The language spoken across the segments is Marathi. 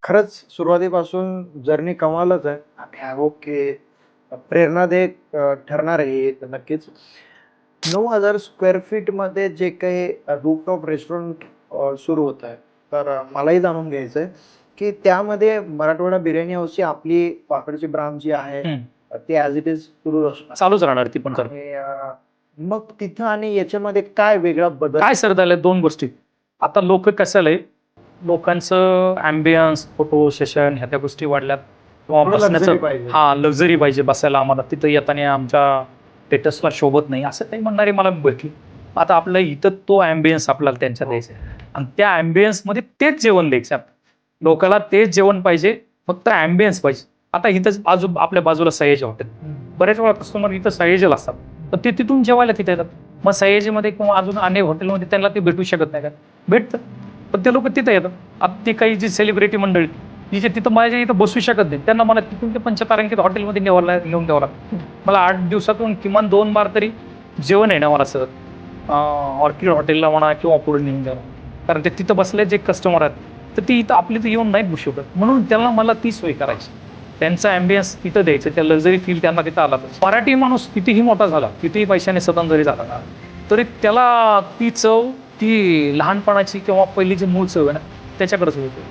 खरंच सुरुवातीपासून जर्नी कमालच आहे आणि आय होप की प्रेरणादायक ठरणार आहे हे तर नक्कीच. 9,000 स्क्वेअर फीटमध्ये जे काही रूफटॉप रेस्टॉरंट सुरू होत आहे, तर मलाही जाणून घ्यायचं आहे, की त्यामध्ये मराठवाडा बिर्याणी हाऊसची आपली वाकडची ब्रांच जी आहे, ती ॲज इट इज सुरू असणार. चालूच राहणार ती पण. आणि मग तिथं आणि याच्यामध्ये काय वेगळा बदल? काय सर झालंय दोन गोष्टी. आता लोक कसं आलंय, लोकांचं अँबियन्स, फोटो सेशन ह्या त्या गोष्टी वाढल्यात किंवा थोडं बसण्याचं luxury पाहिजे. लक्झरी पाहिजे बसायला आम्हाला. तिथं येताना आमच्या स्टेटसला शोभत नाही असं काही म्हणणारे मला भेटली. आता आपलं इथं तो अँबियन्स आपल्याला त्यांच्या द्यायचा आहे आणि त्या अँबियन्समध्ये तेच जेवण द्यायचं आहे. लोकांना तेच जेवण पाहिजे, फक्त अँबियन्स पाहिजे. आता इथंच आपल्या बाजूला सयाजी हॉटेल, बऱ्याच वेळा कस्टमर इथं सयाजीला असतात, तर ते तिथून जेवायला तिथे येतात. मग सयाजीमध्ये किंवा अजून अनेक हॉटेलमध्ये त्यांना ते भेटू शकत नाही का? भेटतं, पण ते लोक तिथं येतात. आता ते काही जी सेलिब्रिटी मंडळी तिथे तिथं माझ्या इथं बसू शकत नाही, त्यांना मला तिथून ते पंचतारांकित हॉटेलमध्ये नेऊन द्यावं लागतं. मला 8 दिवसातून किमान 2 बार तरी जेवण आहे ना मला सर, ऑर्किड हॉटेलला म्हणा किंवा पुढे नेऊन द्यावं, कारण ते तिथं बसले जे कस्टमर आहेत तर ती इथं आपली तर येऊन नाहीत बसू शकत. म्हणून त्यांना मला ती सोय करायची, त्यांचा अँबियन्स तिथं द्यायचं, त्या लक्झरी फील त्यांना तिथं आला. मराठी माणूस कितीही मोठा झाला, कितीही पैशाने सदन जरी झाला ना, तरी त्याला ती चव, ती लहानपणाची किंवा पहिली जी मूळ चव आहे ना त्याच्याकडेच होते.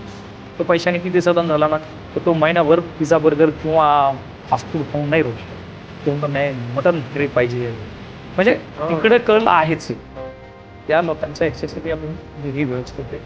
तो पैशाने किती सदन झाला ना, तर तो महिनाभर पिझ्झा बर्गर किंवा फास्ट फूड खाऊन नाही राहू शकत. तो नाही मटन तरी पाहिजे, म्हणजे इकडे कल आहेच. त्या लोकांच्या ह्याच्यासाठी आपण ही व्यवस्था करते.